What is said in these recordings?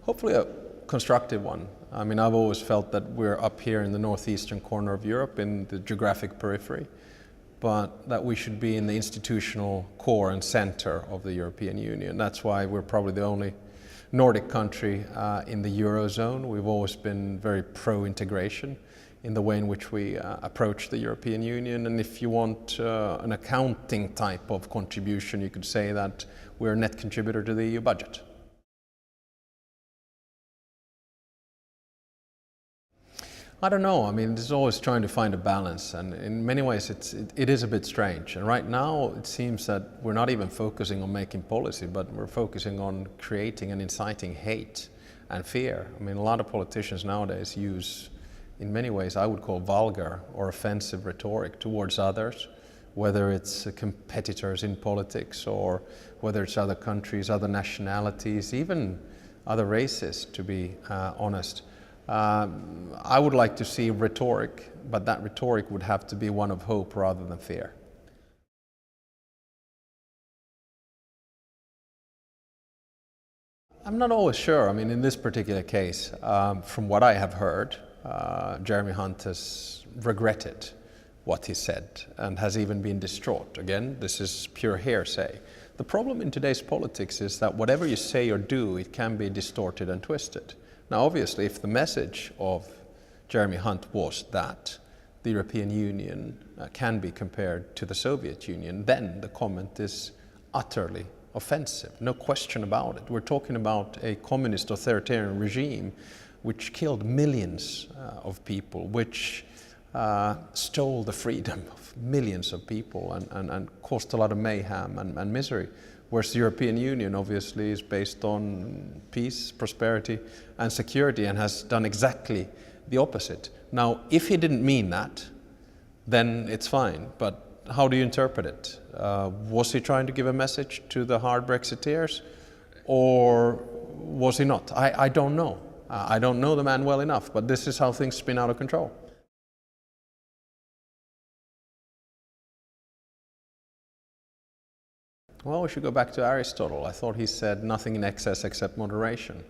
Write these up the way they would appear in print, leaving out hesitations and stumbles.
Hopefully a constructive one. I mean, I've always felt that we're up here in the northeastern corner of Europe, in the geographic periphery, but that we should be in the institutional core and center of the European Union. That's why we're probably the only Nordic country in the Eurozone. We've always been very pro-integration in the way in which we approach the European Union. And if you want an accounting type of contribution, you could say that we're a net contributor to the EU budget. I don't know. I mean, it's always trying to find a balance, and in many ways it is a bit strange. And right now it seems that we're not even focusing on making policy, but we're focusing on creating and inciting hate and fear. I mean, a lot of politicians nowadays use, in many ways, I would call vulgar or offensive rhetoric towards others, whether it's competitors in politics or whether it's other countries, other nationalities, even other races, to be honest. I would like to see rhetoric, but that rhetoric would have to be one of hope rather than fear. I'm not always sure. I mean, in this particular case, from what I have heard, Jeremy Hunt has regretted what he said and has even been distraught. Again, this is pure hearsay. The problem in today's politics is that whatever you say or do, it can be distorted and twisted. Now, obviously, if the message of Jeremy Hunt was that the European Union can be compared to the Soviet Union, then the comment is utterly offensive, no question about it. We're talking about a communist authoritarian regime which killed millions of people, which stole the freedom of millions of people and caused a lot of mayhem and misery. Whereas the European Union obviously is based on peace, prosperity and security and has done exactly the opposite. Now, if he didn't mean that, then it's fine, but how do you interpret it? Was he trying to give a message to the hard Brexiteers, or was he not? I don't know. I don't know the man well enough, but this is how things spin out of control. Well, we should go back to Aristotle. I thought he said nothing in excess except moderation.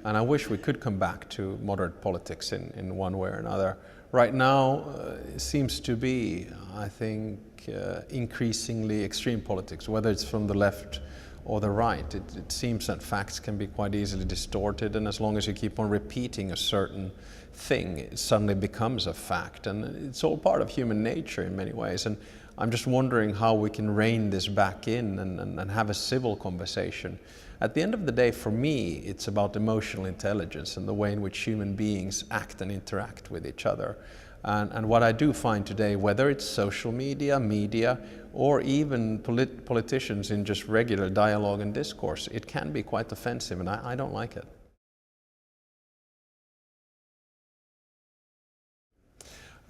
And I wish we could come back to moderate politics in one way or another. Right now, it seems to be, I think, increasingly extreme politics, whether it's from the left or the right. It seems that facts can be quite easily distorted, and as long as you keep on repeating a certain thing, it suddenly becomes a fact. And it's all part of human nature in many ways. And I'm just wondering how we can rein this back in and have a civil conversation. At the end of the day, for me, it's about emotional intelligence and the way in which human beings act and interact with each other. And what I do find today, whether it's social media, or even politicians in just regular dialogue and discourse, it can be quite offensive, and I don't like it.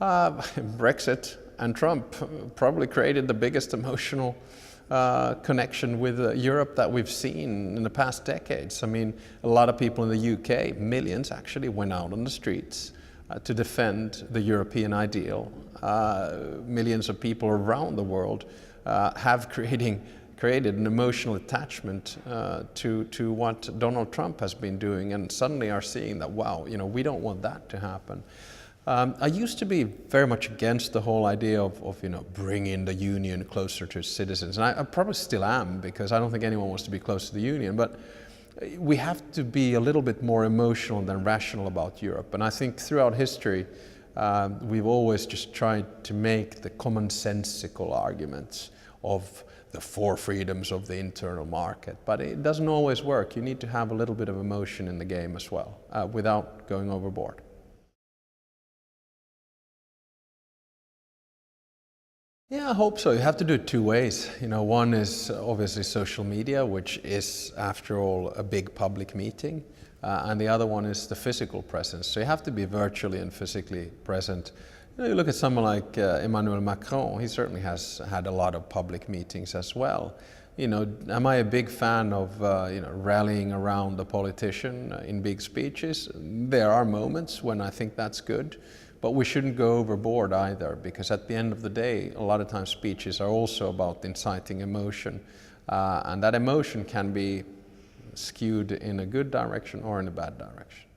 Brexit and Trump probably created the biggest emotional connection with Europe that we've seen in the past decades. I mean, a lot of people in the UK, millions actually, went out on the streets to defend the European ideal. Millions of people around the world have created an emotional attachment to what Donald Trump has been doing, and suddenly are seeing that, wow, you know, we don't want that to happen. I used to be very much against the whole idea of bringing the union closer to citizens, and I probably still am, because I don't think anyone wants to be close to the union, but we have to be a little bit more emotional than rational about Europe. And I think throughout history we've always just tried to make the commonsensical arguments of the 4 freedoms of the internal market, but it doesn't always work. You need to have a little bit of emotion in the game as well, without going overboard. Yeah, I hope so. You have to do it 2 ways. One is obviously social media, which is, after all, a big public meeting. And the other one is the physical presence. So you have to be virtually and physically present. You look at someone like Emmanuel Macron, he certainly has had a lot of public meetings as well. Am I a big fan of rallying around the politician in big speeches? There are moments when I think that's good. But we shouldn't go overboard either, because at the end of the day, a lot of times speeches are also about inciting emotion. And that emotion can be skewed in a good direction or in a bad direction.